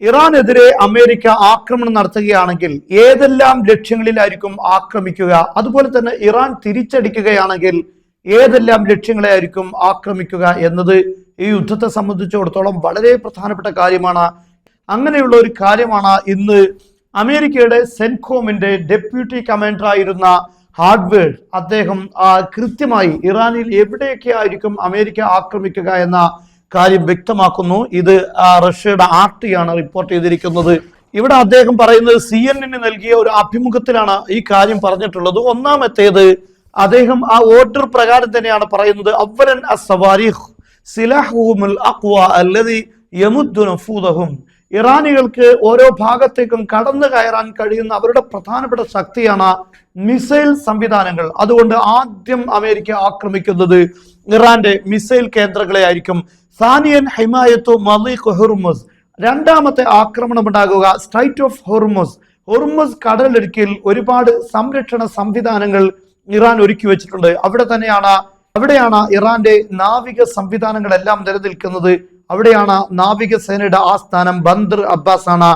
ഇറാനെതിരെ അമേരിക്ക ആക്രമണം നടത്തുകയാണെങ്കിൽ ഏതെല്ലാം ലക്ഷ്യങ്ങളിലായിരിക്കും ആക്രമിക്കുക, അതുപോലെ തന്നെ ഇറാൻ തിരിച്ചടിക്കുകയാണെങ്കിൽ ഏതെല്ലാം ലക്ഷ്യങ്ങളെയായിരിക്കും ആക്രമിക്കുക എന്നത് ഈ യുദ്ധത്തെ സംബന്ധിച്ചിടത്തോളം വളരെ പ്രധാനപ്പെട്ട കാര്യമാണ്. അങ്ങനെയുള്ള ഒരു കാര്യമാണ് ഇന്ന് അമേരിക്കയുടെ സെൻകോമിന്റെ ഡെപ്യൂട്ടി കമാൻഡർ ആയിരുന്ന ഹാർഡ്വേർഡ് അദ്ദേഹം കൃത്യമായി ഇറാനിൽ എവിടെയൊക്കെ ആയിരിക്കും അമേരിക്ക ആക്രമിക്കുക എന്ന കാര്യം വ്യക്തമാക്കുന്നു. ഇത് റഷ്യയുടെ RT ആണ് റിപ്പോർട്ട് ചെയ്തിരിക്കുന്നത്. ഇവിടെ അദ്ദേഹം പറയുന്നത് CNN നൽകിയ ഒരു അഭിമുഖത്തിലാണ് ഈ കാര്യം പറഞ്ഞിട്ടുള്ളത്. ഒന്നാമത്തേത് അദ്ദേഹം ആ ഓർഡർ പ്രകാരം തന്നെയാണ് പറയുന്നത്. അവലൻ അസ്സവാരിഖ് സിലാഹുമുൽ അഖ്വ അല്ലദി യമുദ്ദു നഫൂദഹും. ഇറാനികൾക്ക് ഓരോ ഭാഗത്തേക്കും കടന്നു കയറാൻ കഴിയുന്ന അവരുടെ പ്രധാനപ്പെട്ട ശക്തിയാണ് മിസൈൽ സംവിധാനങ്ങൾ. അതുകൊണ്ട് ആദ്യം അമേരിക്ക ആക്രമിക്കുന്നത് ഇറാന്റെ മിസൈൽ കേന്ദ്രങ്ങളെ ആയിരിക്കും. സാനിയൻ ഹിമായത്തു മലീഖ് ഹുർമുസ്. രണ്ടാമത്തെ ആക്രമണം ഉണ്ടാകുക സ്ട്രൈറ്റ് ഓഫ് ഹുർമുസ്. ഹുർമുസ് കടലിടുക്കിൽ ഒരുപാട് സംരക്ഷണ സംവിധാനങ്ങൾ ഇറാൻ ഒരുക്കി വെച്ചിട്ടുണ്ട്. അവിടെയാണ് ഇറാന്റെ നാവിക സംവിധാനങ്ങളെല്ലാം നിലനിൽക്കുന്നത്. അവിടെയാണ് നാവികസേനയുടെ ആസ്ഥാനം. ബന്ദർ അബ്ബാസ് ആണ്.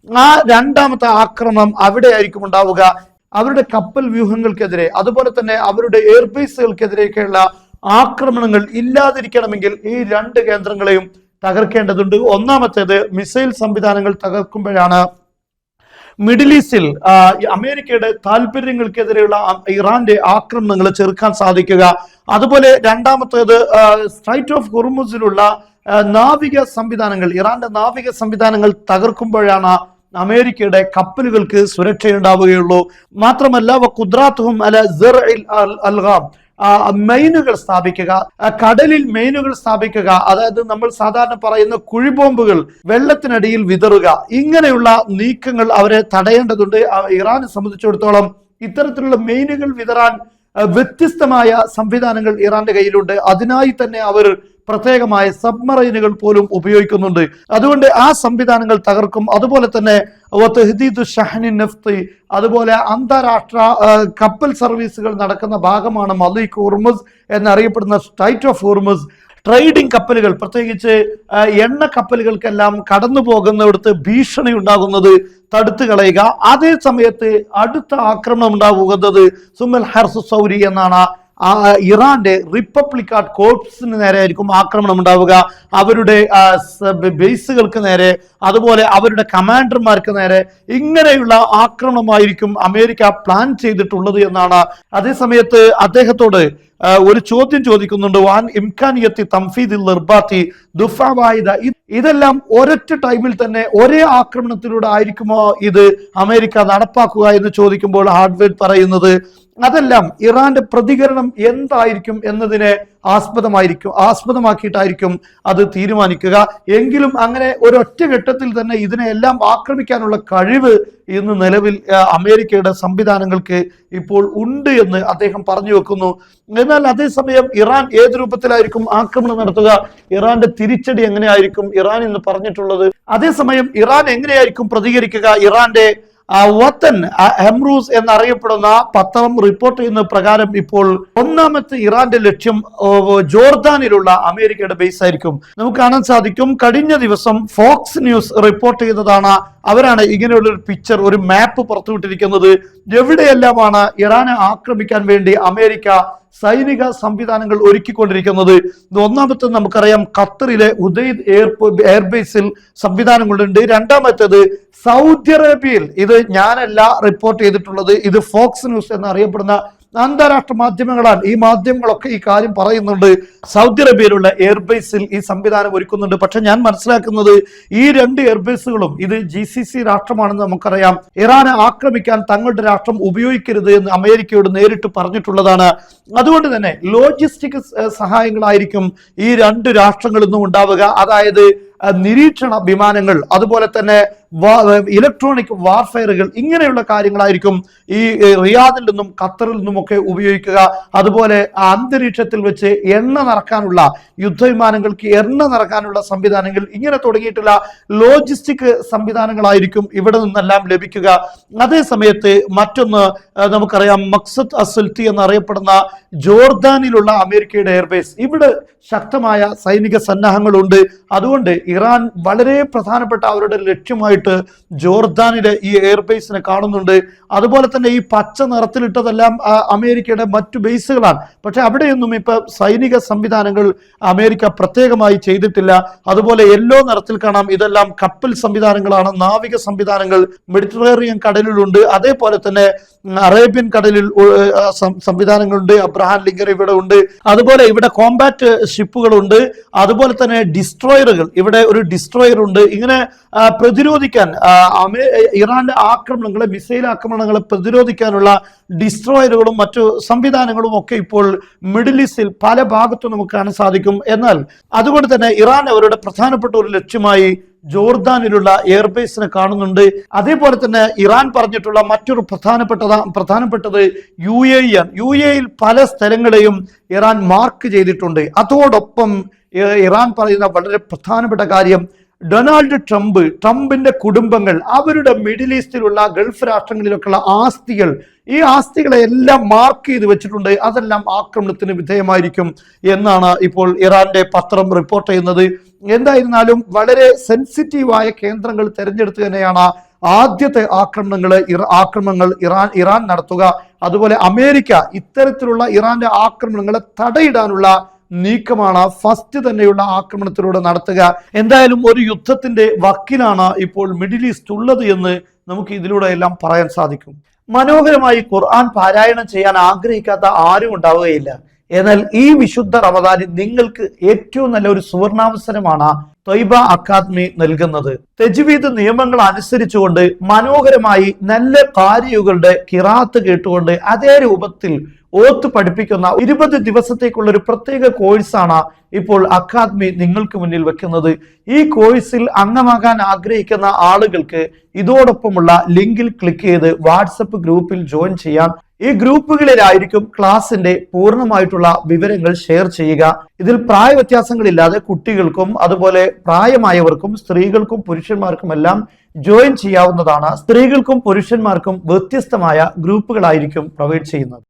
ആ രണ്ടാമത്തെ ആക്രമണം അവിടെ ആയിരിക്കും ഉണ്ടാവുക. അവരുടെ കപ്പൽ വ്യൂഹങ്ങൾക്കെതിരെ, അതുപോലെ തന്നെ അവരുടെ എയർബേസുകൾക്കെതിരെയൊക്കെയുള്ള ആക്രമണങ്ങൾ ഇല്ലാതിരിക്കണമെങ്കിൽ ഈ രണ്ട് കേന്ദ്രങ്ങളെയും തകർക്കേണ്ടതുണ്ട്. ഒന്നാമത്തേത് മിസൈൽ സംവിധാനങ്ങൾ തകർക്കുമ്പോഴാണ് മിഡിൽ ഈസ്റ്റിൽ അമേരിക്കയുടെ താല്പര്യങ്ങൾക്കെതിരെയുള്ള ഇറാന്റെ ആക്രമണങ്ങൾ ചെറുക്കാൻ സാധിക്കുക. അതുപോലെ രണ്ടാമത്തേത് സ്ട്രൈറ്റ് ഓഫ് ഹുർമുസിലുള്ള നാവിക സംവിധാനങ്ങൾ, ഇറാന്റെ നാവിക സംവിധാനങ്ങൾ തകർക്കുമ്പോഴാണ് അമേരിക്കയുടെ കപ്പലുകൾക്ക് സുരക്ഷയുണ്ടാവുകയുള്ളൂ. മാത്രമല്ല ഖുദ്റാത്തുഹും അല സർഇൽ അൽഗാം, മെയിനുകൾ സ്ഥാപിക്കുക, കടലിൽ മെയിനുകൾ സ്ഥാപിക്കുക, അതായത് നമ്മൾ സാധാരണ പറയുന്ന കുഴിബോംബുകൾ വെള്ളത്തിനടിയിൽ വിതറുക. ഇങ്ങനെയുള്ള നീക്കങ്ങൾ അവരെ തടയേണ്ടതുണ്ട്. ഇറാനെ സംബന്ധിച്ചിടത്തോളം ഇത്തരത്തിലുള്ള മെയിനുകൾ വിതറാൻ വ്യത്യസ്തമായ സംവിധാനങ്ങൾ ഇറാന്റെ കയ്യിലുണ്ട്. അതിനായി തന്നെ അവർ പ്രത്യേകമായ സബ്മറൈനുകൾ പോലും ഉപയോഗിക്കുന്നുണ്ട്. അതുകൊണ്ട് ആ സംവിധാനങ്ങൾ തകർക്കും. അതുപോലെ തന്നെ അതുപോലെ അന്താരാഷ്ട്ര കപ്പൽ സർവീസുകൾ നടക്കുന്ന ഭാഗമാണ് മലീഖ് ഹുർമുസ് എന്നറിയപ്പെടുന്ന സ്ട്രൈറ്റ് ഓഫ് ഹുർമുസ്. ട്രേഡിംഗ് കപ്പലുകൾ, പ്രത്യേകിച്ച് എണ്ണ കപ്പലുകൾക്കെല്ലാം കടന്നു പോകുന്നിടത്ത് ഭീഷണി ഉണ്ടാകുന്നത് തടുത്തു കളയുക. അതേ സമയത്ത് അടുത്ത ആക്രമണം ഉണ്ടാകുന്നത് സുമൽ ഹർസ് സൗരി എന്നാണ്. ഇറാന്റെ റിപ്പബ്ലിക് ഗാർഡ് കോർപ്സിന് നേരെ ആയിരിക്കും ആക്രമണം ഉണ്ടാവുക. അവരുടെ ബേസുകൾക്ക് നേരെ, അതുപോലെ അവരുടെ കമാൻഡർമാർക്ക് നേരെ. ഇങ്ങനെയുള്ള ആക്രമണമായിരിക്കും അമേരിക്ക പ്ലാൻ ചെയ്തിട്ടുള്ളത് എന്നാണ്. അതേസമയത്ത് അദ്ദേഹത്തോട് ഒരു ചോദ്യം ചോദിക്കുന്നുണ്ട്. വാൻ ഇംകാനിയത്തി തംഫീദിൽ നിർബാത്തി ദുഫാവായിദ. ഇതെല്ലാം ഒരൊറ്റ ടൈമിൽ തന്നെ ഒരേ ആക്രമണത്തിലൂടെ ആയിരിക്കുമോ ഇത് അമേരിക്ക നടപ്പാക്കുക എന്ന് ചോദിക്കുമ്പോൾ ഹാർഡ്വേർഡ് പറയുന്നത് അതെല്ലാം ഇറാന്റെ പ്രതികരണം എന്തായിരിക്കും എന്നതിനെ ആസ്പദമാക്കിയിട്ടായിരിക്കും അത് തീരുമാനിക്കുക. എങ്കിലും അങ്ങനെ ഒരൊറ്റ ഘട്ടത്തിൽ തന്നെ ഇതിനെല്ലാം ആക്രമിക്കാനുള്ള കഴിവ് ഇന്ന് നിലവിൽ അമേരിക്കയുടെ സംവിധാനങ്ങൾക്ക് ഇപ്പോൾ ഉണ്ട് എന്ന് അദ്ദേഹം പറഞ്ഞു വെക്കുന്നു. എന്നാൽ അതേസമയം ഇറാൻ ഏത് രൂപത്തിലായിരിക്കും ആക്രമണം നടത്തുക, ഇറാന്റെ തിരിച്ചടി എങ്ങനെയായിരിക്കും ഇറാൻ എന്ന് പറഞ്ഞിട്ടുള്ളത്. അതേസമയം ഇറാൻ എങ്ങനെയായിരിക്കും പ്രതികരിക്കുക? ഇറാന്റെ വത്തൻ ഹെംറൂസ് എന്നറിയപ്പെടുന്ന പത്രം റിപ്പോർട്ട് ചെയ്യുന്ന പ്രകാരം ഇപ്പോൾ ഒന്നാമത്തെ ഇറാന്റെ ലക്ഷ്യം ജോർദാനിലുള്ള അമേരിക്കയുടെ ബേസ് ആയിരിക്കും. നമുക്ക് കാണാൻ സാധിക്കും, കഴിഞ്ഞ ദിവസം ഫോക്സ് ന്യൂസ് റിപ്പോർട്ട് ചെയ്തതാണ്. അവരാണ് ഇങ്ങനെയുള്ള ഒരു പിക്ചർ, ഒരു മാപ്പ് പുറത്തുവിട്ടിരിക്കുന്നത്. എവിടെയെല്ലാമാണ് ഇറാനെ ആക്രമിക്കാൻ വേണ്ടി അമേരിക്ക സൈനിക സംവിധാനങ്ങൾ ഒരുക്കിക്കൊണ്ടിരിക്കുന്നത്. ഒന്നാമത്തെ നമുക്കറിയാം ഖത്തറിലെ ഉദൈദ് എയർബേസിൽ സംവിധാനങ്ങളുണ്ട്. രണ്ടാമത്തേത് സൗദി അറേബ്യയിൽ, ഇത് ഞാനല്ല റിപ്പോർട്ട് ചെയ്തിട്ടുള്ളത്, ഇത് ഫോക്സ് ന്യൂസ് എന്നറിയപ്പെടുന്ന അന്താരാഷ്ട്ര മാധ്യമങ്ങളാണ്. ഈ മാധ്യമങ്ങളൊക്കെ ഈ കാര്യം പറയുന്നുണ്ട്. സൗദി അറേബ്യയിലുള്ള എയർബേസിൽ ഈ സംവിധാനം ഒരുക്കുന്നുണ്ട്. പക്ഷെ ഞാൻ മനസ്സിലാക്കുന്നത് ഈ രണ്ട് എയർബേസുകളും ഇത് GCC രാഷ്ട്രമാണെന്ന് നമുക്കറിയാം. ഇറാനെ ആക്രമിക്കാൻ തങ്ങളുടെ രാഷ്ട്രം ഉപയോഗിക്കരുത് എന്ന് അമേരിക്കയോട് നേരിട്ട് പറഞ്ഞിട്ടുള്ളതാണ്. അതുകൊണ്ട് തന്നെ ലോജിസ്റ്റിക് സഹായങ്ങളായിരിക്കും ഈ രണ്ട് രാഷ്ട്രങ്ങളിൽ നിന്നും ഉണ്ടാവുക. അതായത് നിരീക്ഷണ വിമാനങ്ങൾ, അതുപോലെ തന്നെ ഇലക്ട്രോണിക് വാർഫെയറുകൾ, ഇങ്ങനെയുള്ള കാര്യങ്ങളായിരിക്കും ഈ റിയാദിൽ നിന്നും ഖത്തറിൽ നിന്നും ഒക്കെ ഉപയോഗിക്കുക. അതുപോലെ അന്തരീക്ഷത്തിൽ വെച്ച് എണ്ണ നിറക്കാനുള്ള യുദ്ധവിമാനങ്ങൾക്ക് എണ്ണ നിറക്കാനുള്ള സംവിധാനങ്ങൾ, ഇങ്ങനെ തുടങ്ങിയിട്ടുള്ള ലോജിസ്റ്റിക് സംവിധാനങ്ങളായിരിക്കും ഇവിടെ നിന്നെല്ലാം ലഭിക്കുക. അതേ സമയത്ത് മറ്റൊന്ന് നമുക്കറിയാം, മഖ്സദ് അസുൽത്തി എന്നറിയപ്പെടുന്ന ജോർദാനിലുള്ള അമേരിക്കയുടെ എയർബേസ്, ഇവിടെ ശക്തമായ സൈനിക സന്നാഹങ്ങളുണ്ട്. അതുകൊണ്ട് ഇറാൻ വളരെ പ്രധാനപ്പെട്ട അവരുടെ ലക്ഷ്യമായിട്ട് ജോർദാനിലെ ഈ എയർബേസിനെ കാണുന്നുണ്ട്. അതുപോലെ തന്നെ ഈ പച്ച നിറത്തിലിട്ടതെല്ലാം അമേരിക്കയുടെ മറ്റു ബേസുകളാണ്. പക്ഷെ അവിടെയൊന്നും ഇപ്പൊ സൈനിക സംവിധാനങ്ങൾ അമേരിക്ക പ്രത്യേകമായി ചെയ്തിട്ടില്ല. അതുപോലെ യെല്ലോ നിറത്തിൽ കാണാം, ഇതെല്ലാം കപ്പൽ സംവിധാനങ്ങളാണ്, നാവിക സംവിധാനങ്ങൾ മെഡിറ്ററേറിയൻ കടലിലുണ്ട്. അതേപോലെ തന്നെ അറേബ്യൻ കടലിൽ സംവിധാനങ്ങളുണ്ട്. അബ്രഹാം ലിങ്കർ ഇവിടെ ഉണ്ട്. അതുപോലെ ഇവിടെ കോമ്പാറ്റ് ഷിപ്പുകളുണ്ട്. അതുപോലെ തന്നെ ഡിസ്ട്രോയറുകൾ, ഇവിടെ ഒരു ഡിസ്ട്രോയർ ഉണ്ട്. ഇങ്ങനെ പ്രതിരോധിക്കാൻ ഇറാന്റെ ആക്രമണങ്ങളെ, മിസൈൽ ആക്രമണങ്ങളെ പ്രതിരോധിക്കാനുള്ള ഡിസ്ട്രോയറുകളും മറ്റു സംവിധാനങ്ങളും ഒക്കെ ഇപ്പോൾ മിഡിൽ ഈസ്റ്റിൽ പല ഭാഗത്തും നമുക്ക് കാണാൻ സാധിക്കും. എന്നാൽ അതുകൊണ്ട് തന്നെ ഇറാൻ അവരുടെ പ്രധാനപ്പെട്ട ഒരു ലക്ഷ്യമായി ജോർദാനിലുള്ള എയർബേസിനെ കാണുന്നുണ്ട്. അതേപോലെ തന്നെ ഇറാൻ പറഞ്ഞിട്ടുള്ള മറ്റൊരു പ്രധാനപ്പെട്ടത് UAE ആണ്. UAE പല സ്ഥലങ്ങളെയും ഇറാൻ മാർക്ക് ചെയ്തിട്ടുണ്ട്. അതോടൊപ്പം ഇറാൻ പറയുന്ന വളരെ പ്രധാനപ്പെട്ട കാര്യം, ഡൊണാൾഡ് ട്രംപിന്റെ കുടുംബങ്ങൾ അവരുടെ മിഡിൽ ഈസ്റ്റിലുള്ള ഗൾഫ് രാഷ്ട്രങ്ങളിലൊക്കെയുള്ള ആസ്തികൾ, ഈ ആസ്തികളെ എല്ലാം മാർക്ക് ചെയ്ത് വെച്ചിട്ടുണ്ട്. അതെല്ലാം ആക്രമണത്തിന് വിധേയമായിരിക്കും എന്നാണ് ഇപ്പോൾ ഇറാന്റെ പത്രം റിപ്പോർട്ട് ചെയ്യുന്നത്. എന്തായിരുന്നാലും വളരെ സെൻസിറ്റീവായ കേന്ദ്രങ്ങൾ തെരഞ്ഞെടുത്ത് തന്നെയാണ് ആദ്യത്തെ ആക്രമണങ്ങൾ ഇറാൻ നടത്തുക. അതുപോലെ അമേരിക്ക ഇത്തരത്തിലുള്ള ഇറാന്റെ ആക്രമണങ്ങളെ തടയിടാനുള്ള നീക്കമാണ് ഫസ്റ്റ് തന്നെയുള്ള ആക്രമണത്തിലൂടെ നടത്തുക. എന്തായാലും ഒരു യുദ്ധത്തിന്റെ വക്കിലാണ് ഇപ്പോൾ മിഡിൽ ഈസ്റ്റ് ഉള്ളത് എന്ന് നമുക്ക് ഇതിലൂടെ എല്ലാം പറയാൻ സാധിക്കും. മനോഹരമായി ഖുർആൻ പാരായണം ചെയ്യാൻ ആഗ്രഹിക്കാത്ത ആരും ഉണ്ടാവുകയില്ല. എന്നാൽ ഈ വിശുദ്ധ റമദാനിൽ നിങ്ങൾക്ക് ഏറ്റവും നല്ല ഒരു സുവർണാവസരമാണ് ത്വയ്ബ അക്കാദമി നൽകുന്നത്. തജ്വീദ് നിയമങ്ങൾ അനുസരിച്ചുകൊണ്ട് മനോഹരമായി നല്ല ഖാരികളുടെ ഖിറാഅത്ത് കേട്ടുകൊണ്ട് അതേ രൂപത്തിൽ ഓത്ത് പഠിപ്പിക്കുന്ന 20 ദിവസത്തേക്കുള്ള ഒരു പ്രത്യേക കോഴ്സാണ് ഇപ്പോൾ അക്കാദമി നിങ്ങൾക്ക് മുന്നിൽ വെക്കുന്നത്. ഈ കോഴ്സിൽ അംഗമാകാൻ ആഗ്രഹിക്കുന്ന ആളുകൾക്ക് ഇതോടൊപ്പമുള്ള ലിങ്കിൽ ക്ലിക്ക് ചെയ്ത് വാട്സപ്പ് ഗ്രൂപ്പിൽ ജോയിൻ ചെയ്യാം. ഈ ഗ്രൂപ്പുകളിലായിരിക്കും ക്ലാസിന്റെ പൂർണ്ണമായിട്ടുള്ള വിവരങ്ങൾ ഷെയർ ചെയ്യുക. ഇതിൽ പ്രായ വ്യത്യാസങ്ങളില്ലാതെ കുട്ടികൾക്കും അതുപോലെ പ്രായമായവർക്കും സ്ത്രീകൾക്കും പുരുഷന്മാർക്കും എല്ലാം ജോയിൻ ചെയ്യാവുന്നതാണ്. സ്ത്രീകൾക്കും പുരുഷന്മാർക്കും വ്യത്യസ്തമായ ഗ്രൂപ്പുകളായിരിക്കും പ്രൊവൈഡ് ചെയ്യുന്നത്.